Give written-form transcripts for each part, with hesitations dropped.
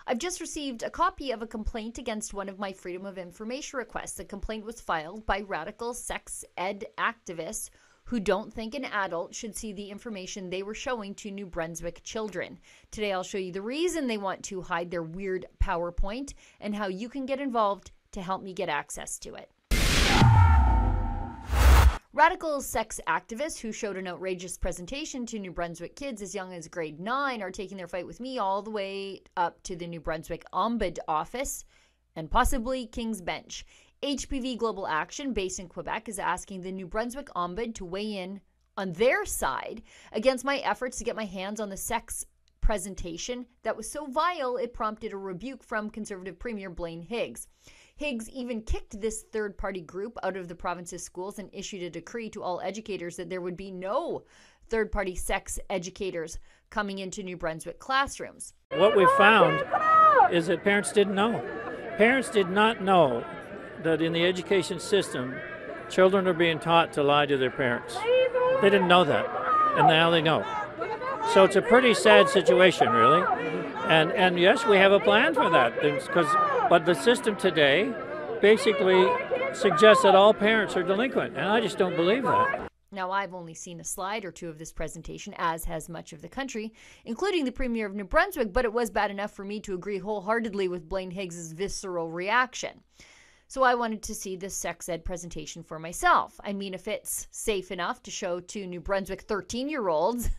I've just received a copy of a complaint against one of my Freedom of Information requests. The complaint was filed by radical sex ed activists who don't think an adult should see the information they were showing to New Brunswick children. Today, I'll show you the reason they want to hide their weird PowerPoint and how you can get involved to help me get access to it. Radical sex activists who showed an outrageous presentation to New Brunswick kids as young as grade 9 are taking their fight with me all the way up to the New Brunswick ombud office and possibly King's Bench. HPV Global Action, based in Quebec, is asking the New Brunswick ombud to weigh in on their side against my efforts to get my hands on the sex presentation that was so vile it prompted a rebuke from Conservative Premier Blaine Higgs. Higgs even kicked this third-party group out of the province's schools and issued a decree to all educators that there would be no third-party sex educators coming into New Brunswick classrooms. What we found is that parents didn't know. Parents did not know that in the education system, children are being taught to lie to their parents. They didn't know that, and now they know. So it's a pretty sad situation, really. And yes, we have a plan for that, but the system today basically suggests that all parents are delinquent, and I just don't believe that. Now, I've only seen a slide or two of this presentation, as has much of the country, including the Premier of New Brunswick, but it was bad enough for me to agree wholeheartedly with Blaine Higgs' visceral reaction. So I wanted to see this sex ed presentation for myself. I mean, if it's safe enough to show to New Brunswick 13-year-olds,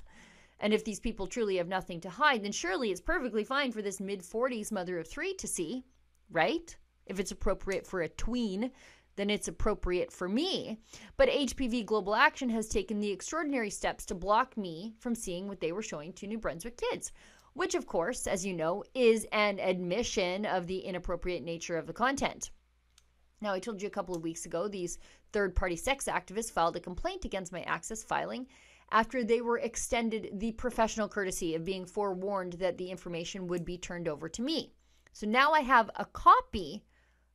and if these people truly have nothing to hide, then surely it's perfectly fine for this mid-40s mother of 3 to see, right? If it's appropriate for a tween, then it's appropriate for me. But HPV Global Action has taken the extraordinary steps to block me from seeing what they were showing to New Brunswick kids, which, of course, as you know, is an admission of the inappropriate nature of the content. Now, I told you a couple of weeks ago, these third-party sex activists filed a complaint against my access filing after they were extended the professional courtesy of being forewarned that the information would be turned over to me. So now I have a copy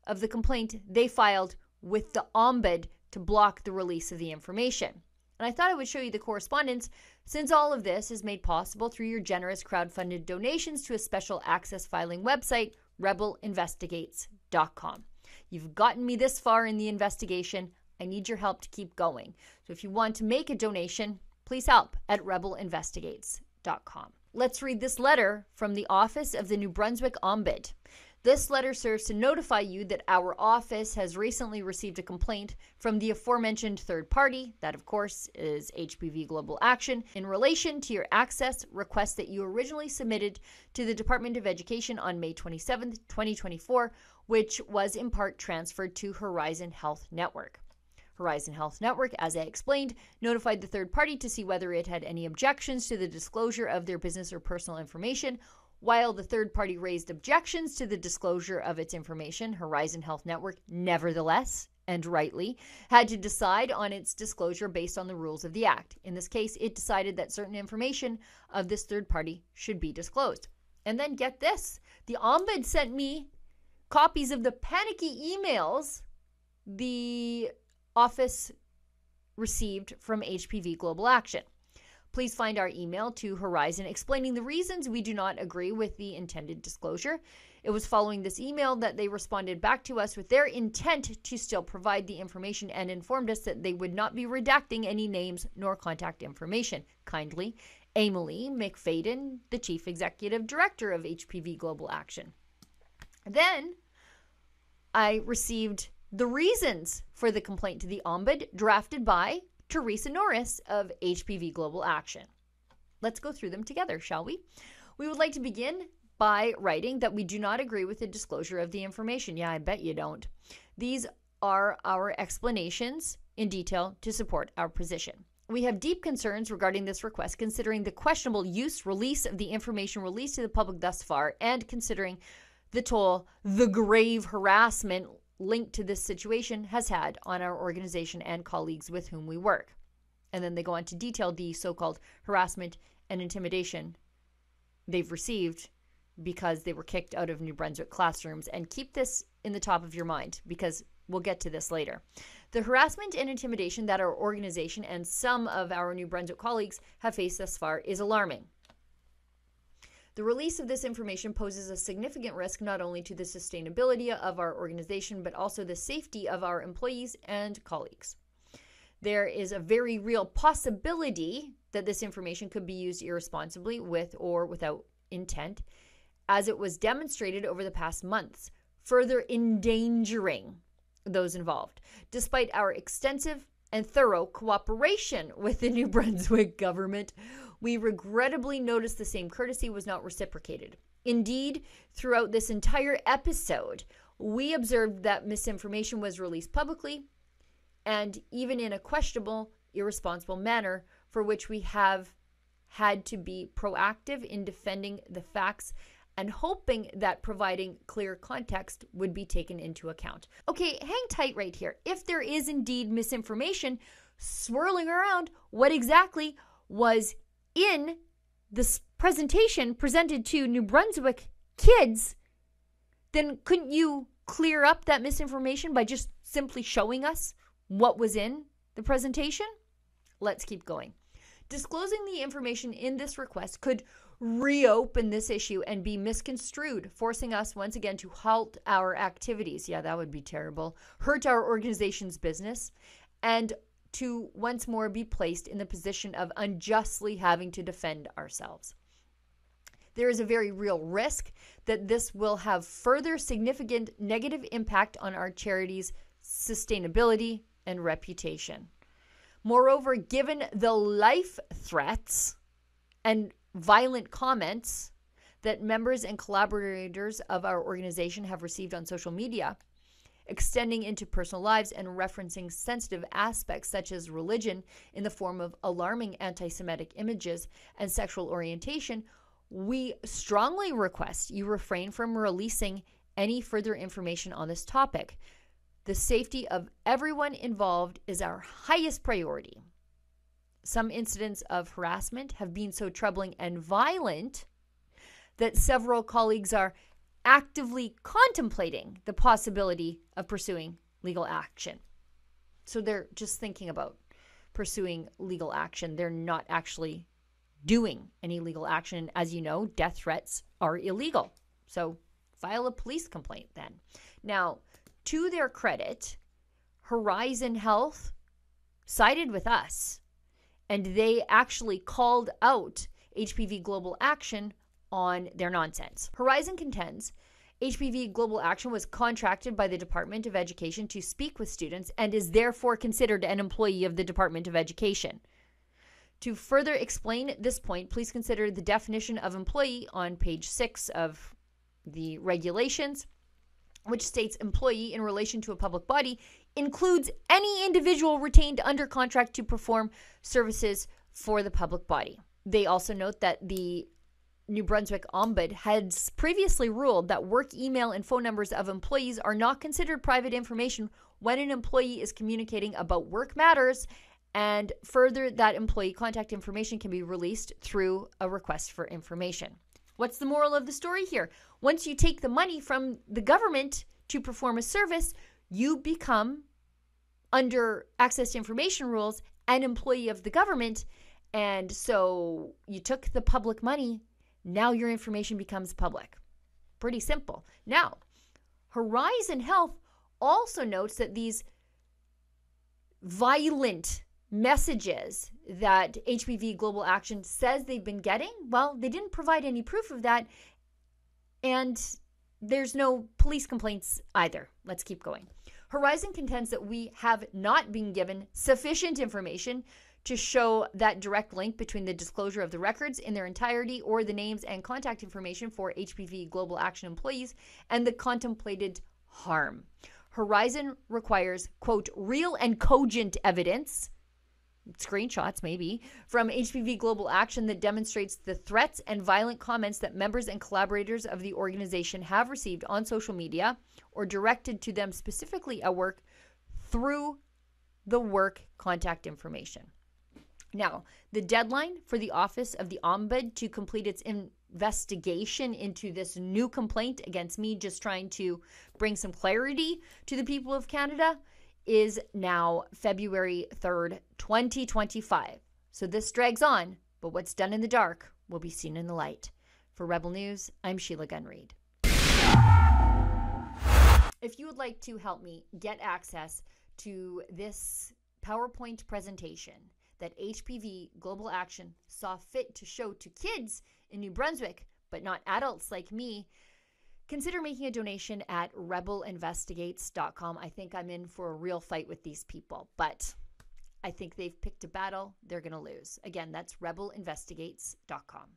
of the complaint they filed with the ombud to block the release of the information. And I thought I would show you the correspondence, since all of this is made possible through your generous crowdfunded donations to a special access filing website, rebelinvestigates.com. You've gotten me this far in the investigation. I need your help to keep going. So if you want to make a donation, please help at rebelinvestigates.com. Let's read this letter from the Office of the New Brunswick Ombud. This letter serves to notify you that our office has recently received a complaint from the aforementioned third party, that of course is HPV Global Action, in relation to your access request that you originally submitted to the Department of Education on May 27, 2024, which was in part transferred to Horizon Health Network. Horizon Health Network, as I explained, notified the third party to see whether it had any objections to the disclosure of their business or personal information. While the third party raised objections to the disclosure of its information, Horizon Health Network, nevertheless, and rightly, had to decide on its disclosure based on the rules of the Act. In this case, it decided that certain information of this third party should be disclosed. And then get this, the Ombud sent me copies of the panicky emails the office received from HPV Global Action. Please find our email to Horizon explaining the reasons we do not agree with the intended disclosure. It was following this email that they responded back to us with their intent to still provide the information and informed us that they would not be redacting any names nor contact information. Kindly, Emily McFadden, the Chief Executive Director of HPV Global Action. Then I received the reasons for the complaint to the Ombud, drafted by Teresa Norris of HPV Global Action. Let's go through them together, shall we? We would like to begin by writing that we do not agree with the disclosure of the information. Yeah, I bet you don't. These are our explanations in detail to support our position. We have deep concerns regarding this request, considering the questionable release of the information released to the public thus far, and considering the toll the grave harassment linked to this situation has had on our organization and colleagues with whom we work. And then they go on to detail the so-called harassment and intimidation they've received because they were kicked out of New Brunswick classrooms. And keep this in the top of your mind, because we'll get to this later. The harassment and intimidation that our organization and some of our New Brunswick colleagues have faced thus far is alarming. The release of this information poses a significant risk not only to the sustainability of our organization, but also the safety of our employees and colleagues. There is a very real possibility that this information could be used irresponsibly with or without intent, as it was demonstrated over the past months, further endangering those involved. Despite our extensive and thorough cooperation with the New Brunswick government, we regrettably noticed the same courtesy was not reciprocated. Indeed, throughout this entire episode, we observed that misinformation was released publicly and even in a questionable, irresponsible manner, for which we have had to be proactive in defending the facts and hoping that providing clear context would be taken into account. Okay, hang tight right here. If there is indeed misinformation swirling around, what exactly was in this presentation presented to New Brunswick kids, then couldn't you clear up that misinformation by just simply showing us what was in the presentation? Let's keep going. Disclosing the information in this request could reopen this issue and be misconstrued, forcing us once again to halt our activities. Yeah, that would be terrible. Hurt our organization's business, and to once more be placed in the position of unjustly having to defend ourselves. There is a very real risk that this will have further significant negative impact on our charity's sustainability and reputation. Moreover, given the life threats and violent comments that members and collaborators of our organization have received on social media, extending into personal lives and referencing sensitive aspects such as religion in the form of alarming anti-Semitic images and sexual orientation, we strongly request you refrain from releasing any further information on this topic. The safety of everyone involved is our highest priority. Some incidents of harassment have been so troubling and violent that several colleagues are actively contemplating the possibility of pursuing legal action. So they're just thinking about pursuing legal action. They're not actually doing any legal action. As you know, death threats are illegal. So file a police complaint then. Now, to their credit, Horizon Health sided with us, and they actually called out HPV Global Action on their nonsense. Horizon contends HPV Global Action was contracted by the Department of Education to speak with students and is therefore considered an employee of the Department of Education. To further explain this point, please consider the definition of employee on page 6 of the regulations, which states employee in relation to a public body includes any individual retained under contract to perform services for the public body. They also note that the New Brunswick Ombud had previously ruled that work email and phone numbers of employees are not considered private information when an employee is communicating about work matters, and further that employee contact information can be released through a request for information. What's the moral of the story here? Once you take the money from the government to perform a service, you become, under access to information rules, an employee of the government. And so you took the public money. Now your information becomes public. Pretty simple. Now, Horizon Health also notes that these violent messages that HPV Global Action says they've been getting, well, they didn't provide any proof of that, and there's no police complaints either. Let's keep going. Horizon contends that we have not been given sufficient information to show that direct link between the disclosure of the records in their entirety or the names and contact information for HPV Global Action employees and the contemplated harm. Horizon requires, quote, real and cogent evidence, screenshots maybe, from HPV Global Action that demonstrates the threats and violent comments that members and collaborators of the organization have received on social media or directed to them specifically at work through the work contact information. Now, the deadline for the Office of the Ombud to complete its investigation into this new complaint against me, just trying to bring some clarity to the people of Canada, is now February 3rd, 2025. So this drags on, but what's done in the dark will be seen in the light. For Rebel News, I'm Sheila Gunn Reid. If you would like to help me get access to this PowerPoint presentation that HPV Global Action saw fit to show to kids in New Brunswick, but not adults like me, consider making a donation at rebelinvestigates.com. I think I'm in for a real fight with these people, but I think they've picked a battle they're going to lose. Again, that's rebelinvestigates.com.